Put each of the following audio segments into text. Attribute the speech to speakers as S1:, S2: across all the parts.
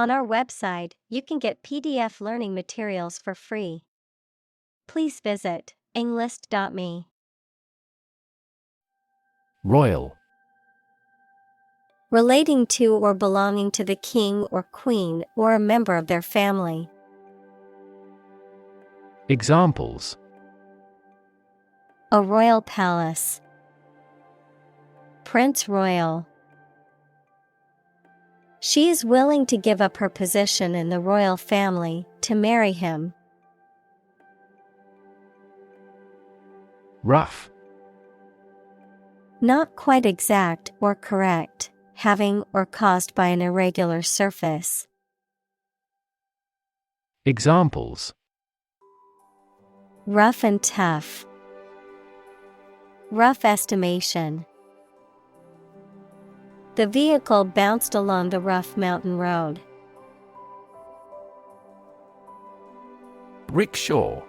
S1: On our website, you can get PDF learning materials for free. Please visit englist.me.
S2: Royal.
S1: Relating to or belonging to the king or queen or a member of their family.
S2: Examples:
S1: A royal palace. Prince Royal. She is willing to give up her position in the royal family to marry him.
S2: Rough.
S1: Not quite exact or correct, having or caused by an irregular surface.
S2: Examples:
S1: Rough and tough. Rough estimation. The vehicle bounced along the rough mountain road.
S2: Rickshaw.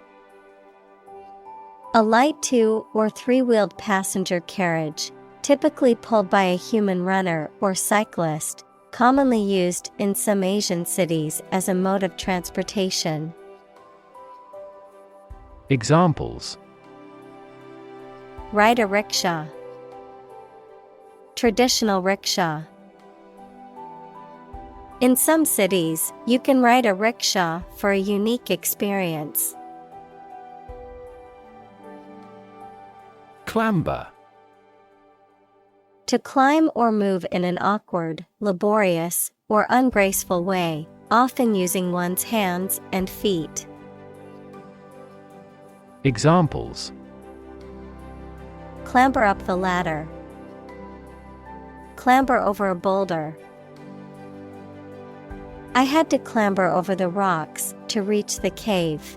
S1: A light 2- or 3-wheeled passenger carriage, typically pulled by a human runner or cyclist, commonly used in some Asian cities as a mode of transportation.
S2: Examples:
S1: Ride a rickshaw. Traditional rickshaw. In some cities, you can ride a rickshaw for a unique experience.
S2: Clamber.
S1: To climb or move in an awkward, laborious, or ungraceful way, often using one's hands and feet.
S2: Examples:
S1: Clamber up the ladder. Clamber over a boulder. I had to clamber over the rocks to reach the cave.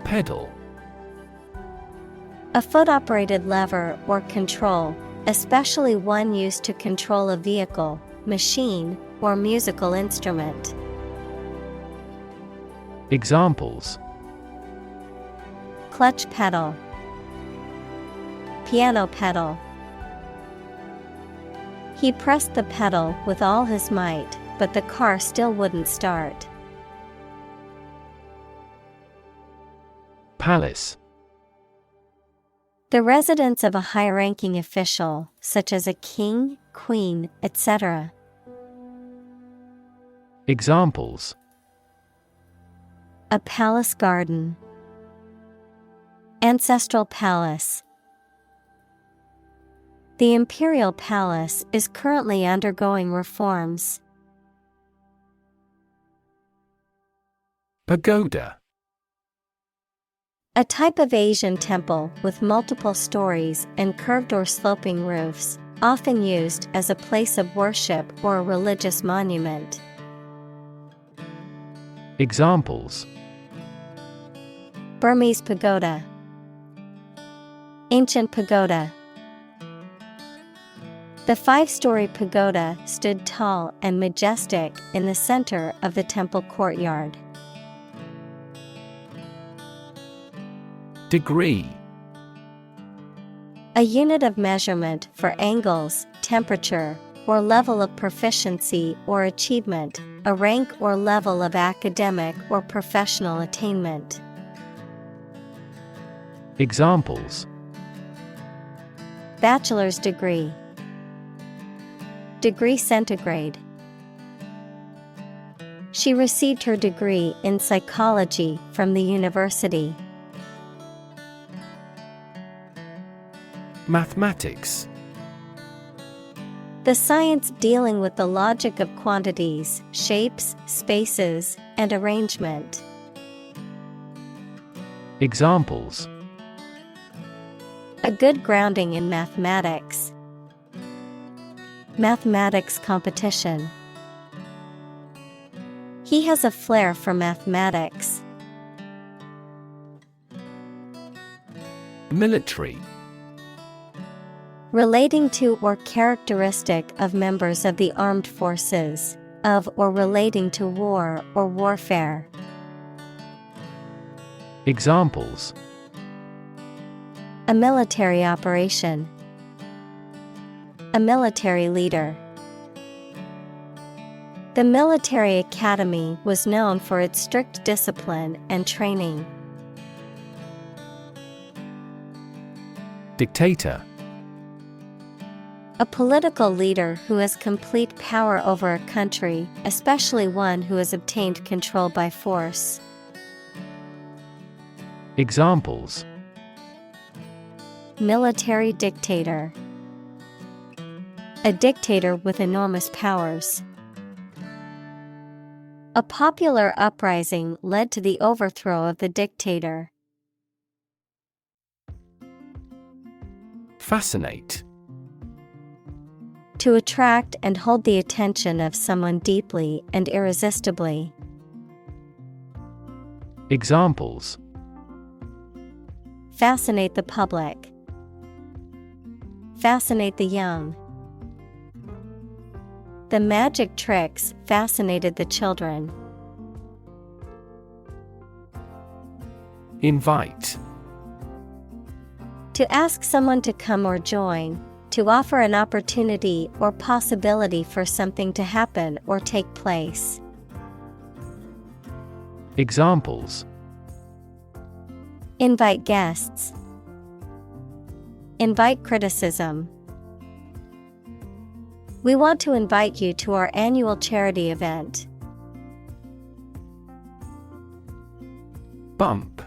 S2: Pedal.
S1: A foot-operated lever or control, especially one used to control a vehicle, machine, or musical instrument.
S2: Examples:
S1: Clutch pedal. Piano pedal. He pressed the pedal with all his might, but the car still wouldn't start.
S2: Palace.
S1: The residence of a high-ranking official, such as a king, queen, etc.
S2: Examples:
S1: A palace garden. Ancestral palace. The imperial palace is currently undergoing reforms.
S2: Pagoda.
S1: A type of Asian temple with multiple stories and curved or sloping roofs, often used as a place of worship or a religious monument.
S2: Examples:
S1: Burmese pagoda. Ancient pagoda. The 5-story pagoda stood tall and majestic in the center of the temple courtyard.
S2: Degree.
S1: A unit of measurement for angles, temperature, or level of proficiency or achievement, a rank or level of academic or professional attainment.
S2: Examples:
S1: Bachelor's degree. Degree centigrade. She received her degree in psychology from the university.
S2: Mathematics.
S1: The science dealing with the logic of quantities, shapes, spaces, and arrangement.
S2: Examples:
S1: A good grounding in mathematics. Mathematics competition. He has a flair for mathematics.
S2: Military.
S1: Relating to or characteristic of members of the armed forces, of or relating to war or warfare.
S2: Examples:
S1: A military operation. A military leader. The military academy was known for its strict discipline and training.
S2: Dictator.
S1: A political leader who has complete power over a country, especially one who has obtained control by force.
S2: Examples:
S1: Military dictator. A dictator with enormous powers. A popular uprising led to the overthrow of the dictator.
S2: Fascinate.
S1: To attract and hold the attention of someone deeply and irresistibly.
S2: Examples:
S1: Fascinate the public. Fascinate the young. The magic tricks fascinated the children.
S2: Invite.
S1: To ask someone to come or join, to offer an opportunity or possibility for something to happen or take place.
S2: Examples:
S1: Invite guests. Invite criticism. We want to invite you to our annual charity event.
S2: Bump.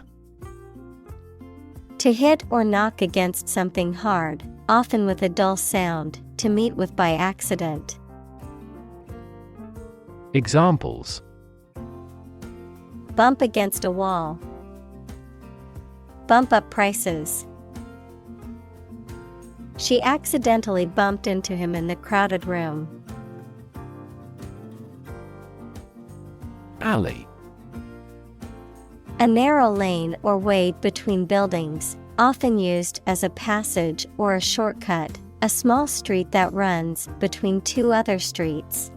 S1: To hit or knock against something hard, often with a dull sound, to meet with by accident.
S2: Examples:
S1: Bump against a wall. Bump up prices. She accidentally bumped into him in the crowded room.
S2: Alley.
S1: A narrow lane or way between buildings, often used as a passage or a shortcut, a small street that runs between two other streets.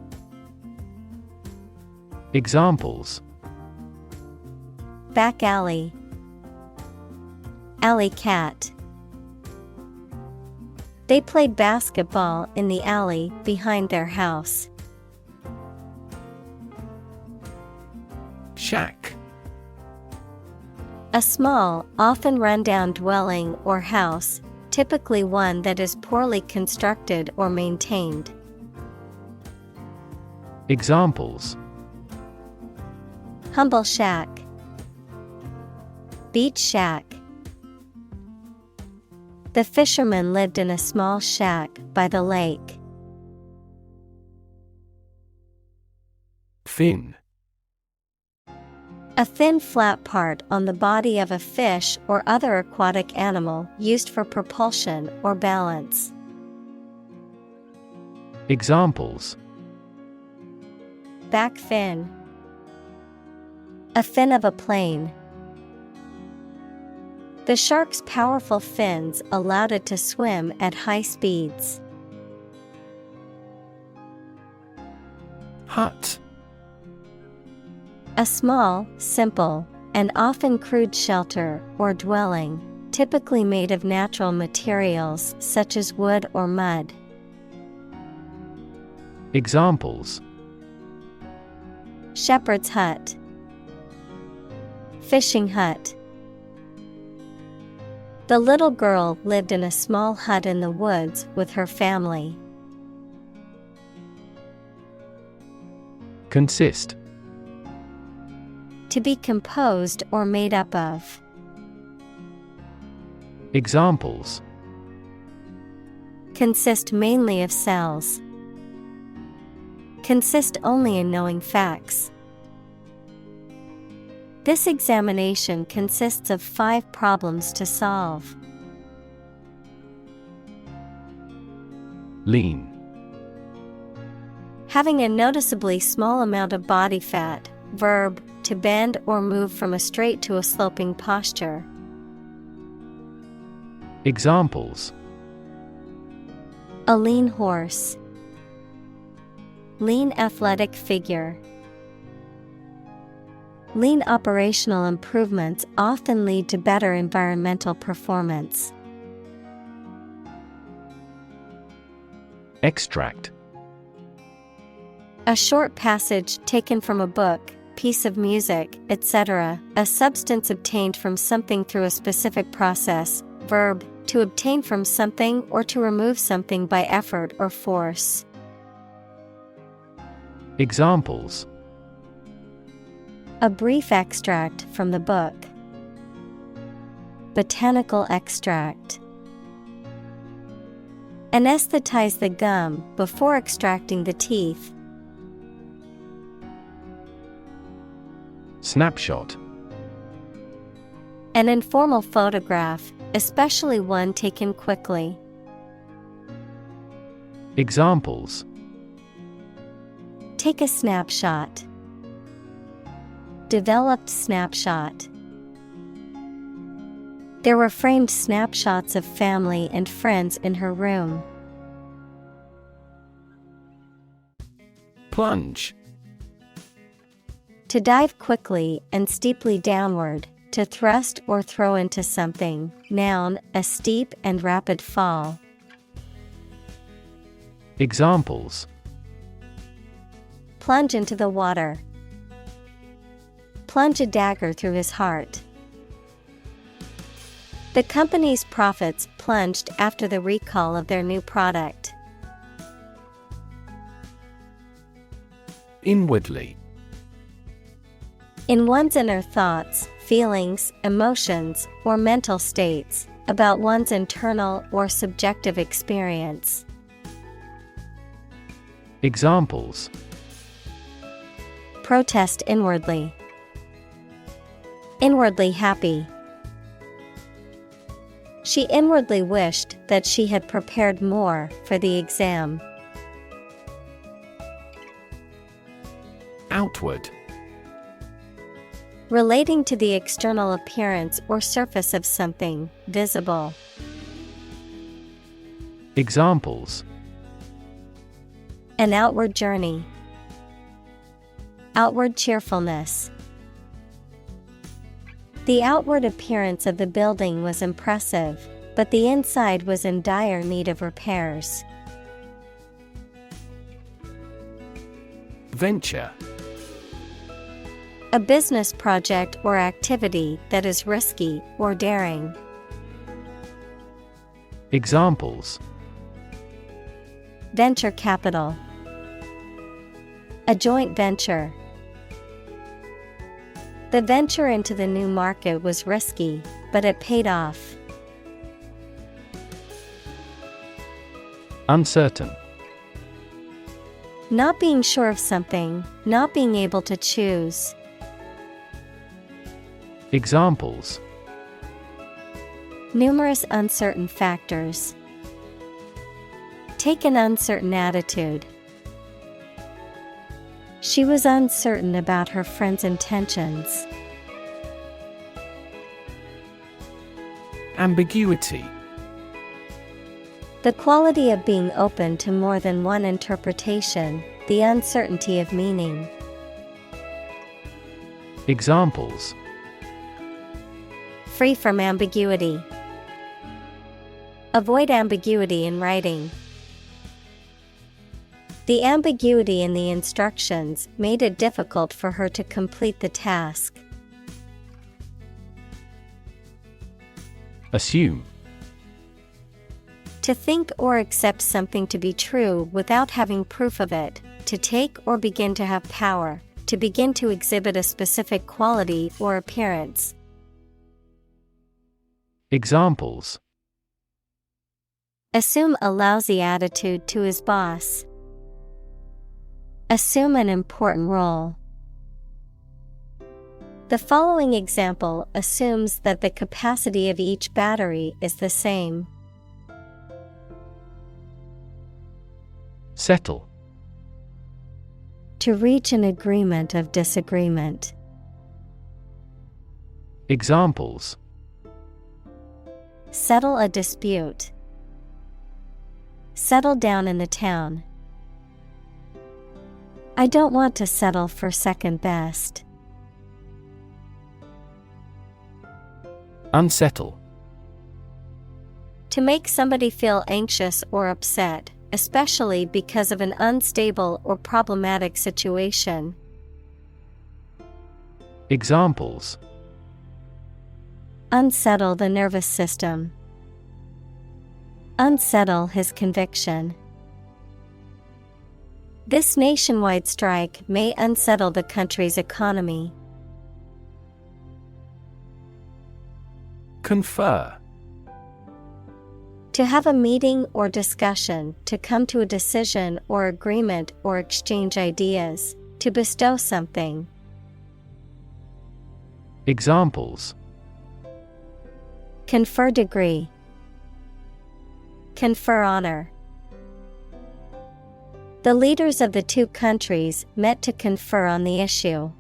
S2: Examples:
S1: Back alley. Alley cat. They played basketball in the alley behind their house.
S2: Shack.
S1: A small, often run-down dwelling or house, typically one that is poorly constructed or maintained.
S2: Examples:
S1: Humble shack. Beach shack. The fisherman lived in a small shack by the lake.
S2: Fin.
S1: A thin flat part on the body of a fish or other aquatic animal used for propulsion or balance.
S2: Examples:
S1: Back fin. A fin of a plane. The shark's powerful fins allowed it to swim at high speeds.
S2: Hut.
S1: A small, simple, and often crude shelter or dwelling, typically made of natural materials such as wood or mud.
S2: Examples:
S1: Shepherd's hut. Fishing hut. The little girl lived in a small hut in the woods with her family.
S2: Consist.
S1: To be composed or made up of.
S2: Examples:
S1: Consist mainly of cells. Consist only in knowing facts. This examination consists of 5 problems to solve.
S2: Lean.
S1: Having a noticeably small amount of body fat. Verb, to bend or move from a straight to a sloping posture.
S2: Examples:
S1: A lean horse. Lean athletic figure. Lean operational improvements often lead to better environmental performance.
S2: Extract.
S1: A short passage taken from a book, piece of music, etc. A substance obtained from something through a specific process. Verb, to obtain from something or to remove something by effort or force.
S2: Examples:
S1: A brief extract from the book. Botanical extract. Anesthetize the gum before extracting the teeth.
S2: Snapshot.
S1: An informal photograph, especially one taken quickly.
S2: Examples:
S1: Take a snapshot. Developed snapshot. There were framed snapshots of family and friends in her room.
S2: Plunge.
S1: To dive quickly and steeply downward, to thrust or throw into something. Noun, a steep and rapid fall.
S2: Examples:
S1: Plunge into the water. Plunge a dagger through his heart. The company's profits plunged after the recall of their new product.
S2: Inwardly.
S1: In one's inner thoughts, feelings, emotions, or mental states, about one's internal or subjective experience.
S2: Examples:
S1: Protest inwardly. Inwardly happy. She inwardly wished that she had prepared more for the exam.
S2: Outward.
S1: Relating to the external appearance or surface of something, visible.
S2: Examples:
S1: An outward journey. Outward cheerfulness. The outward appearance of the building was impressive, but the inside was in dire need of repairs.
S2: Venture.
S1: A business project or activity that is risky or daring.
S2: Examples:
S1: Venture capital. A joint venture. The venture into the new market was risky, but it paid off.
S2: Uncertain.
S1: Not being sure of something, not being able to choose.
S2: Examples:
S1: Numerous uncertain factors. Take an uncertain attitude. She was uncertain about her friend's intentions.
S2: Ambiguity.
S1: The quality of being open to more than one interpretation, the uncertainty of meaning.
S2: Examples:
S1: Free from ambiguity. Avoid ambiguity in writing. The ambiguity in the instructions made it difficult for her to complete the task.
S2: Assume.
S1: To think or accept something to be true without having proof of it, to take or begin to have power, to begin to exhibit a specific quality or appearance.
S2: Examples:
S1: Assume a lousy attitude to his boss. Assume an important role. The following example assumes that the capacity of each battery is the same.
S2: Settle.
S1: To reach an agreement of disagreement.
S2: Examples:
S1: Settle a dispute. Settle down in the town. I don't want to settle for second best.
S2: Unsettle.
S1: To make somebody feel anxious or upset, especially because of an unstable or problematic situation.
S2: Examples:
S1: Unsettle the nervous system. Unsettle his conviction. This nationwide strike may unsettle the country's economy.
S2: Confer.
S1: To have a meeting or discussion, to come to a decision or agreement or exchange ideas, to bestow something.
S2: Examples:
S1: Confer degree. Confer honor. The leaders of the two countries met to confer on the issue.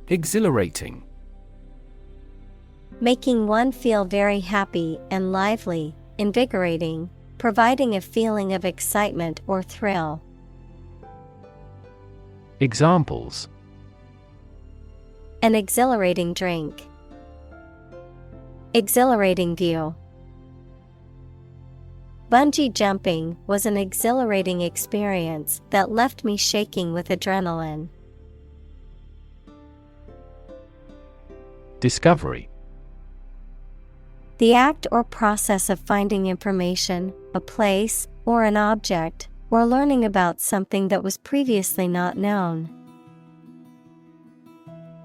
S2: Exhilarating.
S1: Making one feel very happy and lively, invigorating, providing a feeling of excitement or thrill.
S2: Examples:
S1: An exhilarating drink. Exhilarating view. Bungee jumping was an exhilarating experience that left me shaking with adrenaline.
S2: Discovery.
S1: The act or process of finding information, a place, or an object, or learning about something that was previously not known.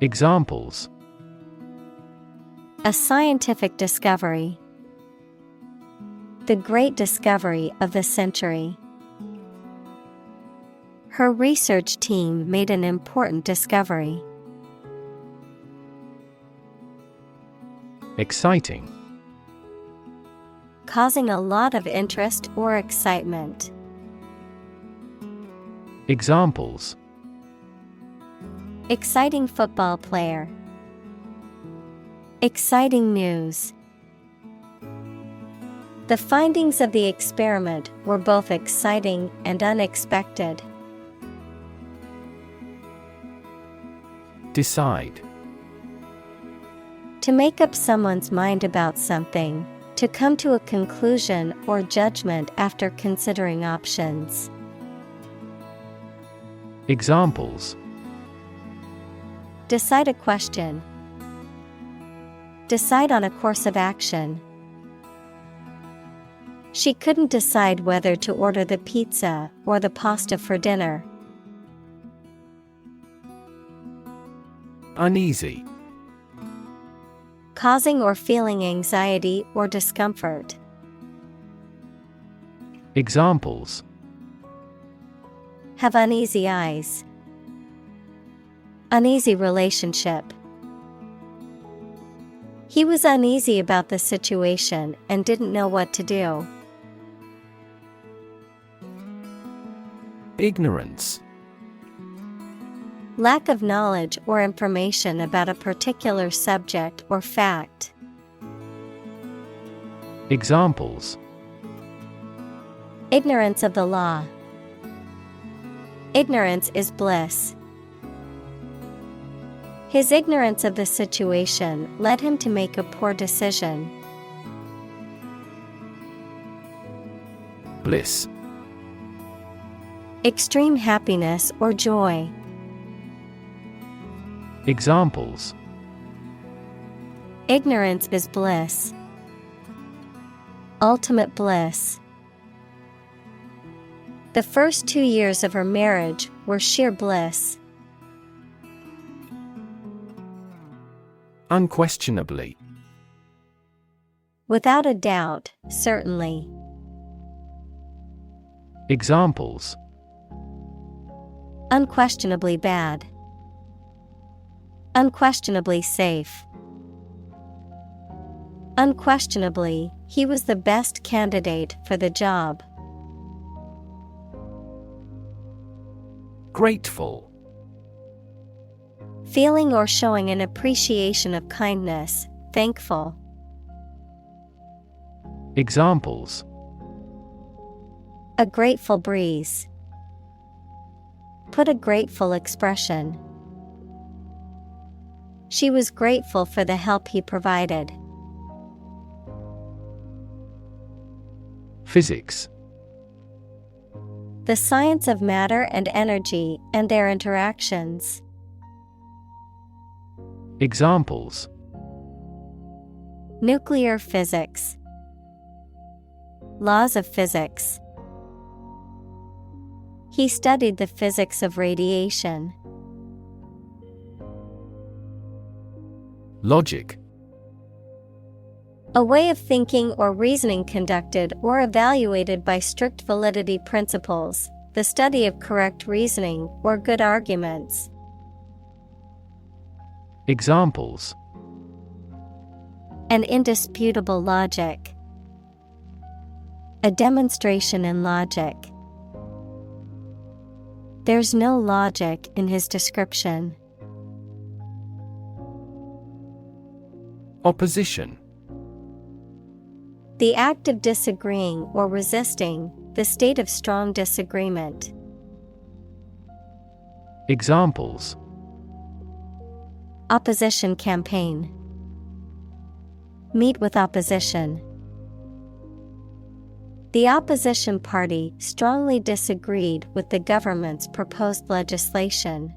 S2: Examples:
S1: A scientific discovery. The great discovery of the century. Her research team made an important discovery.
S2: Exciting.
S1: Causing a lot of interest or excitement.
S2: Examples:
S1: Exciting football player. Exciting news. The findings of the experiment were both exciting and unexpected.
S2: Decide.
S1: To make up someone's mind about something, to come to a conclusion or judgment after considering options.
S2: Examples:
S1: Decide a question. Decide on a course of action. She couldn't decide whether to order the pizza or the pasta for dinner.
S2: Uneasy.
S1: Causing or feeling anxiety or discomfort.
S2: Examples:
S1: Have uneasy eyes. Uneasy relationship. He was uneasy about the situation and didn't know what to do.
S2: Ignorance.
S1: Lack of knowledge or information about a particular subject or fact.
S2: Examples:
S1: Ignorance of the law. Ignorance is bliss. His ignorance of the situation led him to make a poor decision.
S2: Bliss.
S1: Extreme happiness or joy.
S2: Examples:
S1: Ignorance is bliss. Ultimate bliss. The first 2 years of her marriage were sheer bliss.
S2: Unquestionably.
S1: Without a doubt, certainly.
S2: Examples:
S1: Unquestionably bad. Unquestionably safe. Unquestionably, he was the best candidate for the job.
S2: Grateful.
S1: Feeling or showing an appreciation of kindness, thankful.
S2: Examples:
S1: A grateful breeze. Put a grateful expression. She was grateful for the help he provided.
S2: Physics.
S1: The science of matter and energy and their interactions.
S2: Examples:
S1: Nuclear physics. Laws of physics. He studied the physics of radiation.
S2: Logic.
S1: A way of thinking or reasoning conducted or evaluated by strict validity principles, the study of correct reasoning or good arguments.
S2: Examples:
S1: An indisputable logic. A demonstration in logic. There's no logic in his description.
S2: Opposition.
S1: The act of disagreeing or resisting, the state of strong disagreement.
S2: Examples:
S1: Opposition campaign. Meet with opposition. The opposition party strongly disagreed with the government's proposed legislation.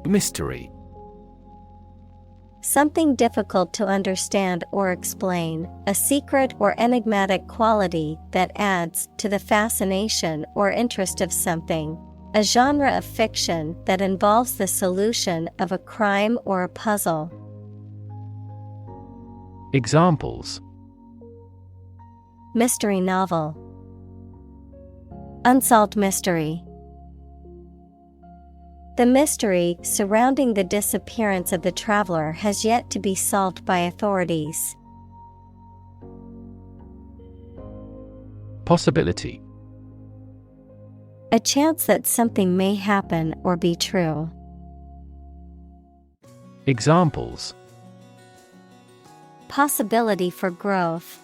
S2: Mystery.
S1: Something difficult to understand or explain, a secret or enigmatic quality that adds to the fascination or interest of something. A genre of fiction that involves the solution of a crime or a puzzle.
S2: Examples:
S1: Mystery novel. Unsolved mystery. The mystery surrounding the disappearance of the traveler has yet to be solved by authorities.
S2: Possibility.
S1: A chance that something may happen or be true.
S2: Examples:
S1: Possibility for growth.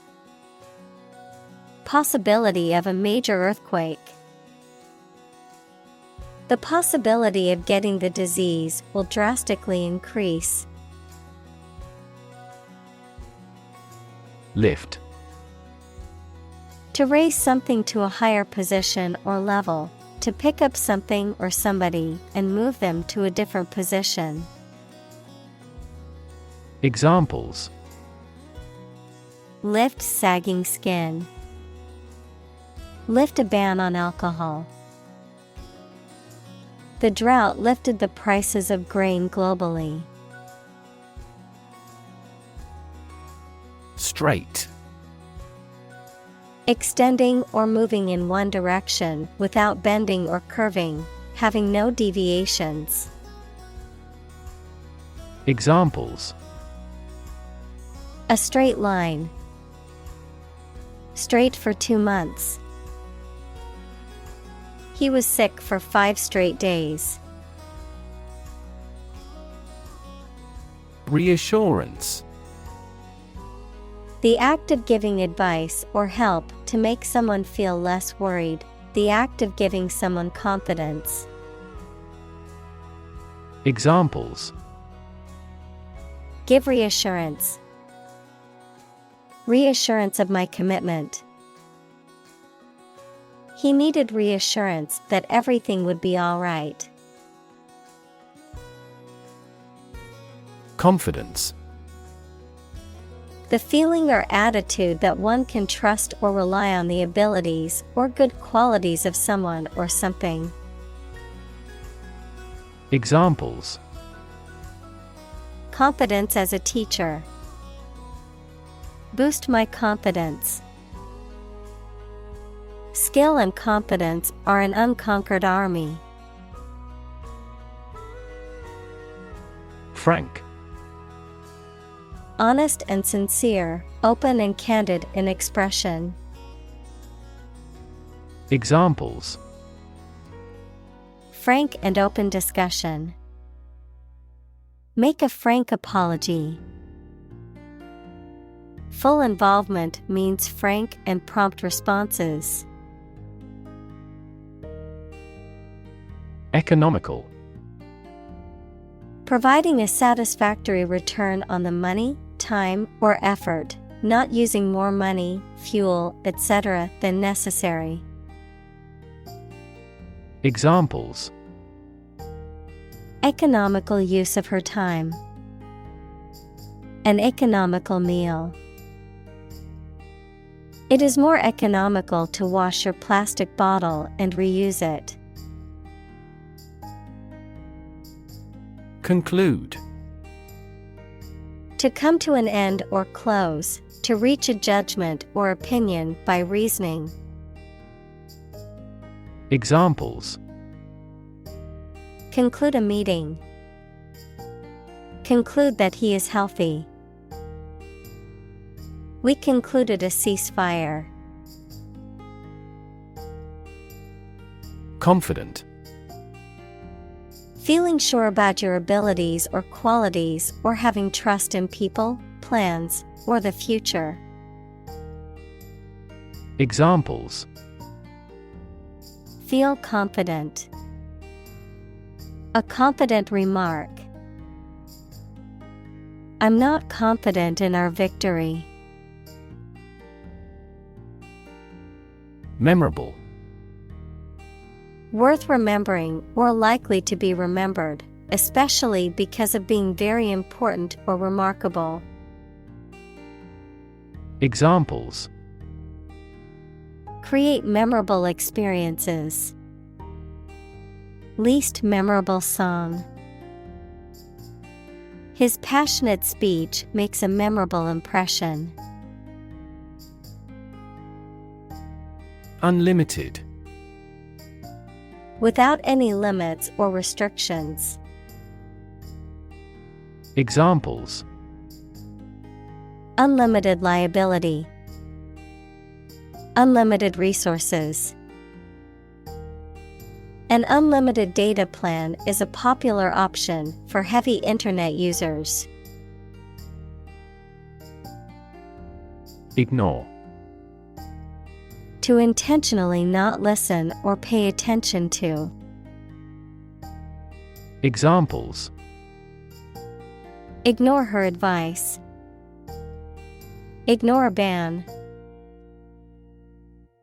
S1: Possibility of a major earthquake. The possibility of getting the disease will drastically increase.
S2: Lift.
S1: To raise something to a higher position or level, to pick up something or somebody and move them to a different position.
S2: Examples:
S1: Lift sagging skin. Lift a ban on alcohol. The drought lifted the prices of grain globally.
S2: Straight.
S1: Extending or moving in one direction without bending or curving, having no deviations.
S2: Examples:
S1: A straight line. Straight for 2 months. He was sick for 5 straight days.
S2: Reassurance.
S1: The act of giving advice or help to make someone feel less worried. The act of giving someone confidence.
S2: Examples:
S1: Give reassurance. Reassurance of my commitment. He needed reassurance that everything would be all right.
S2: Confidence.
S1: The feeling or attitude that one can trust or rely on the abilities or good qualities of someone or something.
S2: Examples:
S1: Confidence as a teacher. Boost my confidence. Skill and confidence are an unconquered army.
S2: Frank.
S1: Honest and sincere, open and candid in expression.
S2: Examples:
S1: Frank and open discussion. Make a frank apology. Full involvement means frank and prompt responses.
S2: Economical.
S1: Providing a satisfactory return on the money, time, or effort, not using more money, fuel, etc. than necessary.
S2: Examples:
S1: economical use of her time, an economical meal. It is more economical to wash your plastic bottle and reuse it.
S2: Conclude.
S1: To come to an end or close, to reach a judgment or opinion by reasoning.
S2: Examples:
S1: conclude a meeting, conclude that he is healthy. We concluded a ceasefire.
S2: Confident.
S1: Feeling sure about your abilities or qualities, or having trust in people, plans, or the future.
S2: Examples:
S1: feel confident, a confident remark. I'm not confident in our victory. Memorable. Worth remembering or likely to be remembered, especially because of being very important or remarkable. Examples: create memorable experiences. Least memorable song. His passionate speech makes a memorable impression. Unlimited. Without any limits or restrictions. Examples: unlimited liability, unlimited resources. An unlimited data plan is a popular option for heavy internet users. Ignore. To intentionally not listen or pay attention to. Examples: ignore her advice. Ignore a ban.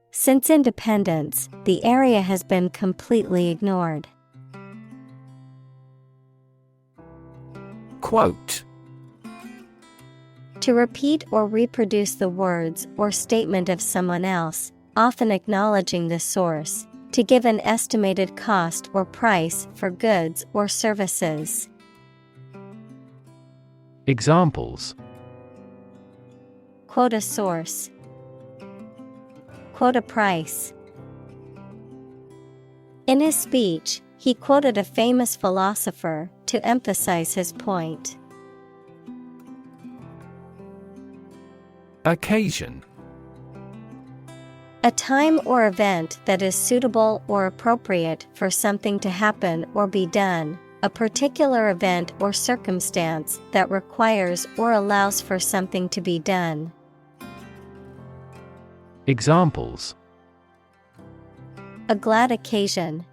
S1: Since independence, the area has been completely ignored. Quote. To repeat or reproduce the words or statement of someone else, often acknowledging the source, to give an estimated cost or price for goods or services. Examples: quote a source. Quote a price. In his speech, he quoted a famous philosopher to emphasize his point. Occasion. A time or event that is suitable or appropriate for something to happen or be done, a particular event or circumstance that requires or allows for something to be done. Examples: a glad occasion.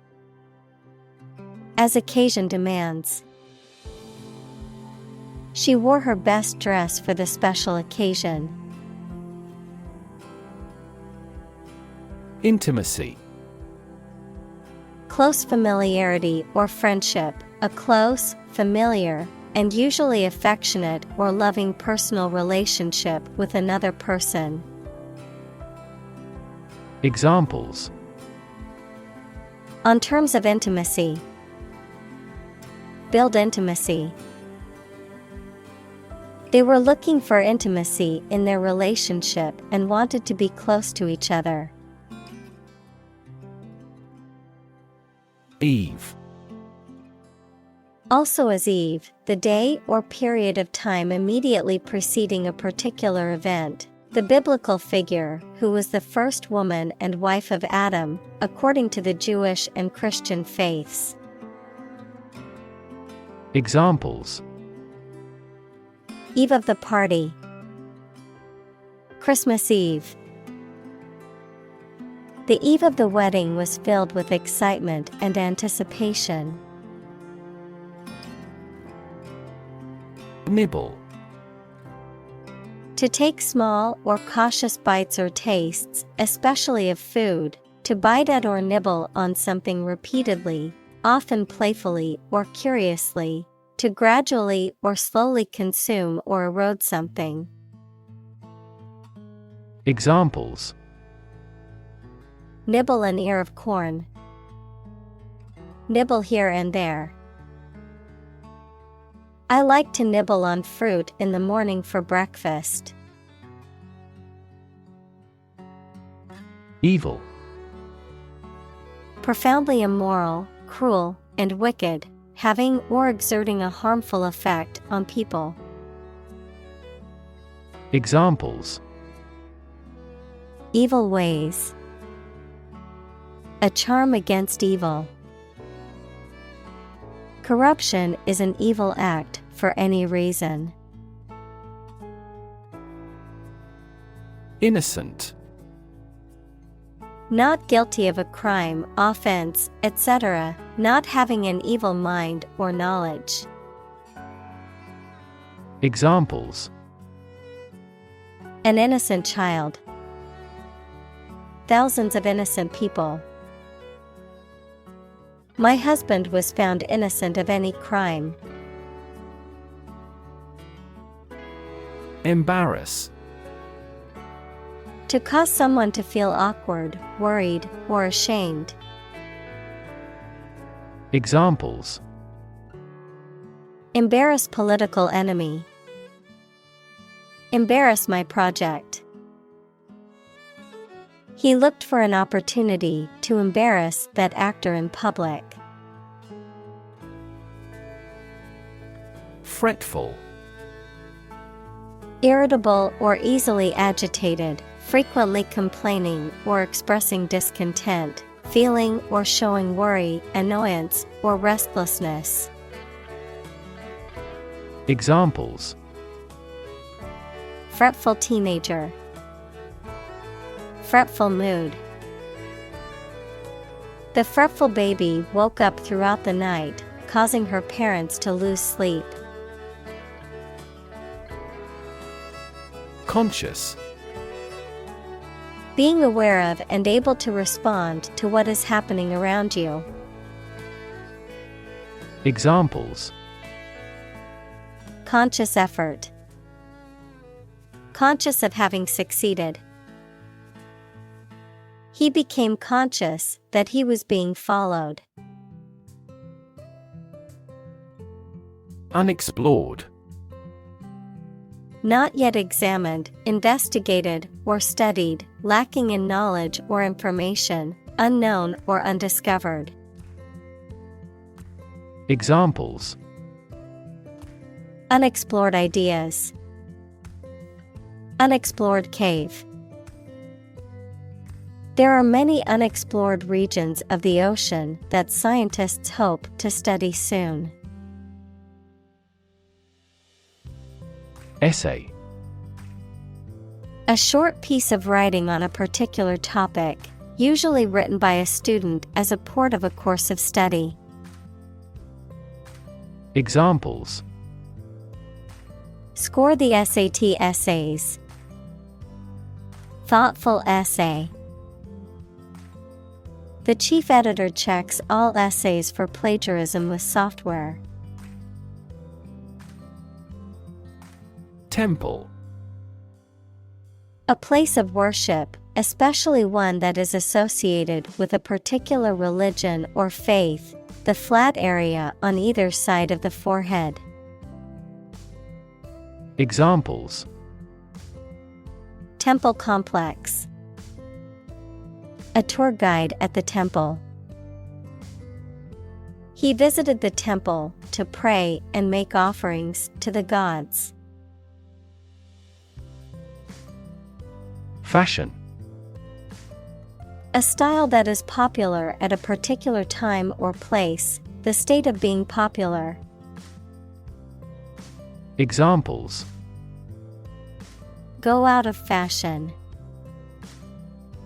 S1: As occasion demands. She wore her best dress for the special occasion. Intimacy. Close familiarity or friendship, a close, familiar, and usually affectionate or loving personal relationship with another person. Examples: on terms of intimacy. Build intimacy. They were looking for intimacy in their relationship and wanted to be close to each other. Eve. Also as Eve, the day or period of time immediately preceding a particular event. The biblical figure who was the first woman and wife of Adam, according to the Jewish and Christian faiths. Examples: eve of the party. Christmas Eve. The eve of the wedding was filled with excitement and anticipation. Nibble. To take small or cautious bites or tastes, especially of food, to bite at or nibble on something repeatedly, often playfully or curiously, to gradually or slowly consume or erode something.
S2: Examples:
S1: Nibble an ear of corn. Nibble here and there. I like to nibble on fruit in the morning for breakfast.
S2: Evil.
S1: Profoundly immoral, cruel, and wicked, having or exerting a harmful effect on people.
S2: Examples:
S1: Evil ways. A charm against evil. Corruption is an evil act for any reason.
S2: Innocent.
S1: Not guilty of a crime, offense, etc., not having an evil mind or knowledge.
S2: Examples:
S1: An innocent child. Thousands of innocent people. My husband was found innocent of any crime.
S2: Embarrass.
S1: To cause someone to feel awkward, worried, or ashamed.
S2: Examples:
S1: Embarrass political enemy. Embarrass my project. He looked for an opportunity to embarrass that actor in public.
S2: Fretful.
S1: Irritable or easily agitated, frequently complaining or expressing discontent, feeling or showing worry, annoyance, or restlessness.
S2: Examples:
S1: Fretful teenager. Fretful mood. The fretful baby woke up throughout the night, causing her parents to lose sleep.
S2: Conscious.
S1: Being aware of and able to respond to what is happening around you.
S2: Examples:
S1: Conscious effort. Conscious of having succeeded. He became conscious that he was being followed.
S2: Unexplored.
S1: Not yet examined, investigated, or studied, lacking in knowledge or information, unknown or undiscovered.
S2: Examples:
S1: Unexplored ideas. Unexplored cave. There are many unexplored regions of the ocean that scientists hope to study soon.
S2: Essay.
S1: A short piece of writing on a particular topic, usually written by a student as a part of a course of study.
S2: Examples:
S1: Score the SAT essays. Thoughtful essay. The chief editor checks all essays for plagiarism with software.
S2: Temple.
S1: A place of worship, especially one that is associated with a particular religion or faith, the flat area on either side of the forehead.
S2: Examples:
S1: Temple complex. A tour guide at the temple. He visited the temple to pray and make offerings to the gods.
S2: Fashion.
S1: A style that is popular at a particular time or place, the state of being popular.
S2: Examples:
S1: Go out of fashion.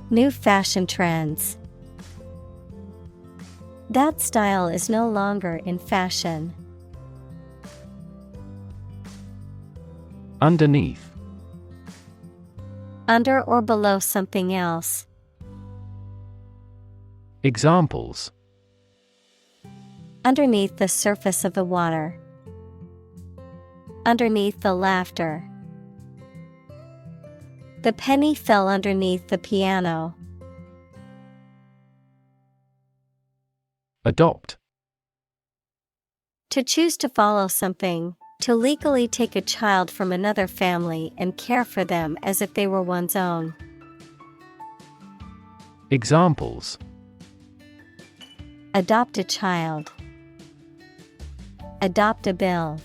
S1: New fashion trends. That style is no longer in fashion.
S2: Underneath.
S1: Under or below something else.
S2: Examples:
S1: Underneath the surface of the water. Underneath the laughter. The penny fell underneath the piano.
S2: Adopt.
S1: To choose to follow something, to legally take a child from another family and care for them as if they were one's own.
S2: Examples:
S1: Adopt a child. Adopt a bill.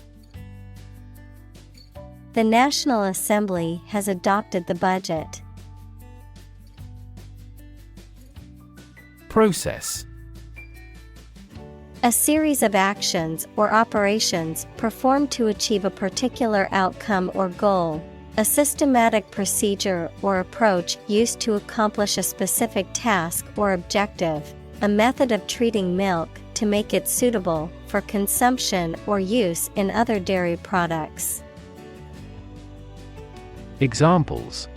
S1: The National Assembly has adopted the budget.
S2: Process.
S1: A series of actions or operations performed to achieve a particular outcome or goal, a systematic procedure or approach used to accomplish a specific task or objective, a method of treating milk to make it suitable for consumption or use in other dairy products.
S2: Examples: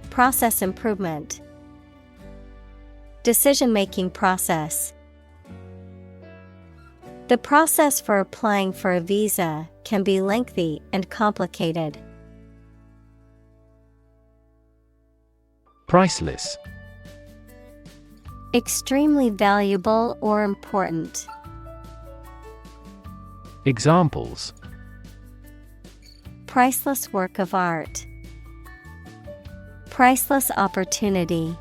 S1: Process improvement. Decision-making process. The process for applying for a visa can be lengthy and complicated.
S2: Priceless.
S1: Extremely valuable or important.
S2: Examples:
S1: Priceless work of art. Priceless opportunity.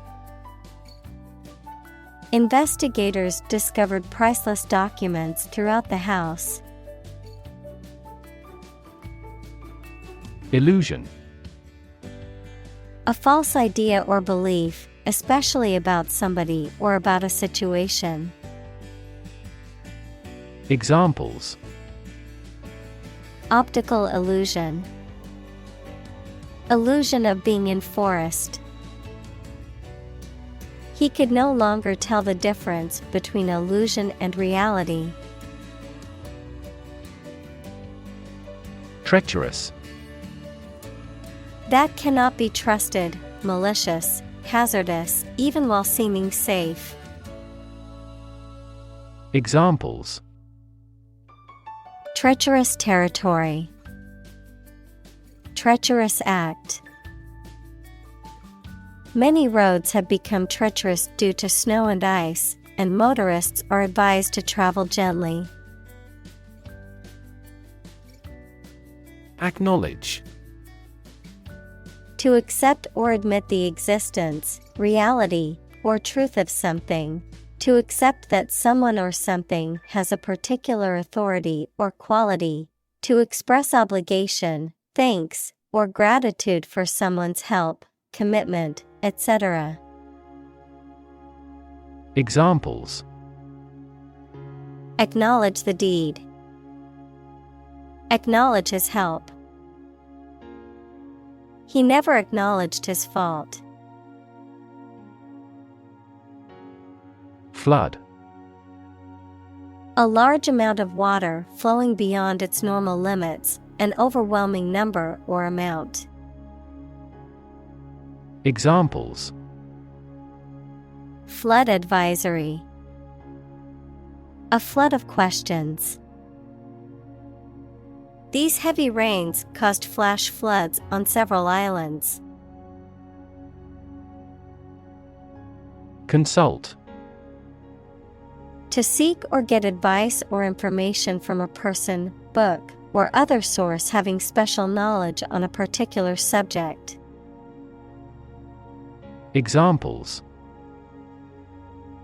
S1: Investigators discovered priceless documents throughout the house.
S2: Illusion.
S1: A false idea or belief, especially about somebody or about a situation.
S2: Examples:
S1: Optical illusion. Illusion of being in forest. He could no longer tell the difference between illusion and reality.
S2: Treacherous.
S1: That cannot be trusted, malicious, hazardous, even while seeming safe.
S2: Examples:
S1: Treacherous territory. Treacherous act. Many roads have become treacherous due to snow and ice, and motorists are advised to travel gently.
S2: Acknowledge.
S1: To accept or admit the existence, reality, or truth of something. To accept that someone or something has a particular authority or quality. To express obligation, thanks, or gratitude for someone's help, commitment, etc.
S2: Examples:
S1: Acknowledge the deed. Acknowledge his help. He never acknowledged his fault.
S2: Flood.
S1: A large amount of water flowing beyond its normal limits, an overwhelming number or amount.
S2: Examples:
S1: Flood advisory. A flood of questions. These heavy rains caused flash floods on several islands.
S2: Consult.
S1: To seek or get advice or information from a person, book, or other source having special knowledge on a particular subject.
S2: Examples: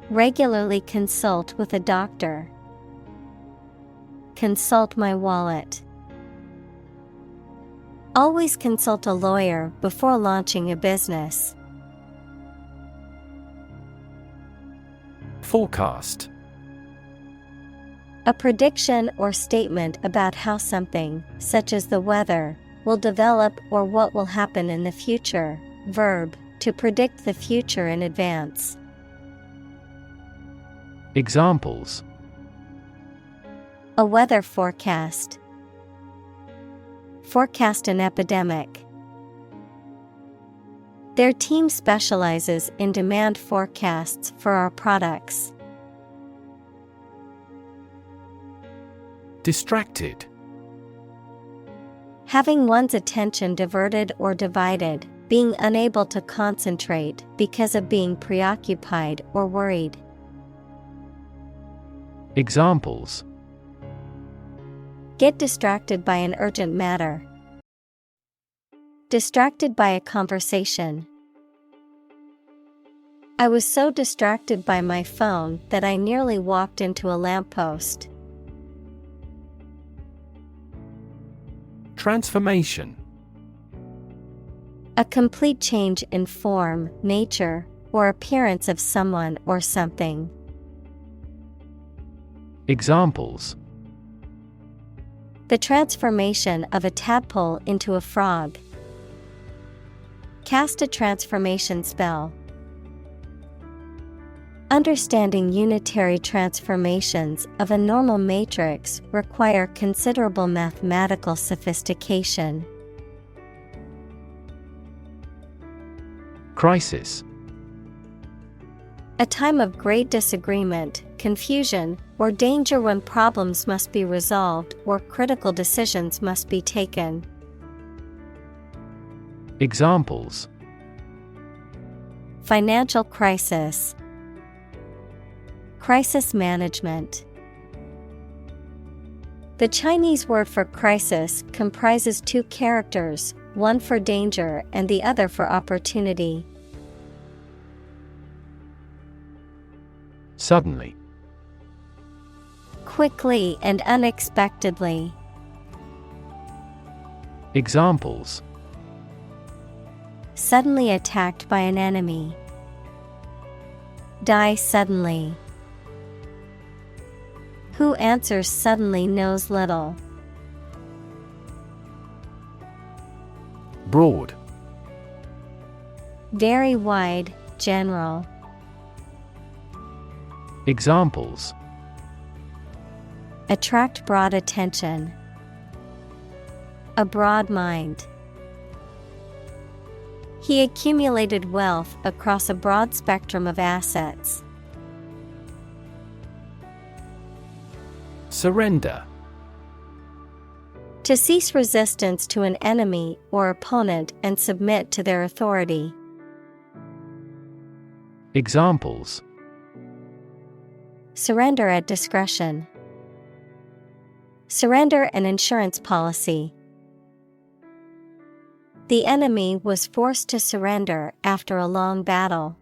S1: Regularly consult with a doctor. Consult my wallet. Always consult a lawyer before launching a business.
S2: Forecast.
S1: A prediction or statement about how something, such as the weather, will develop or what will happen in the future. Verb, to predict the future in advance.
S2: Examples:
S1: A weather forecast. Forecast an epidemic. Their team specializes in demand forecasts for our products.
S2: Distracted.
S1: Having one's attention diverted or divided, being unable to concentrate because of being preoccupied or worried.
S2: Examples:
S1: Get distracted by an urgent matter. Distracted by a conversation. I was so distracted by my phone that I nearly walked into a lamppost.
S2: Transformation.
S1: A complete change in form, nature, or appearance of someone or something.
S2: Examples:
S1: The transformation of a tadpole into a frog. Cast a transformation spell. Understanding unitary transformations of a normal matrix require considerable mathematical sophistication.
S2: Crisis.
S1: A time of great disagreement, confusion, or danger when problems must be resolved or critical decisions must be taken.
S2: Examples:
S1: Financial crisis. Crisis management. The Chinese word for crisis comprises two characters, one for danger and the other for opportunity.
S2: Suddenly.
S1: Quickly and unexpectedly.
S2: Examples:
S1: Suddenly attacked by an enemy. Die suddenly. Who answers suddenly knows little.
S2: Broad.
S1: Very wide, general.
S2: Examples:
S1: Attract broad attention. A broad mind. He accumulated wealth across a broad spectrum of assets.
S2: Surrender.
S1: To cease resistance to an enemy or opponent and submit to their authority.
S2: Examples:
S1: Surrender at discretion. Surrender an insurance policy. The enemy was forced to surrender after a long battle.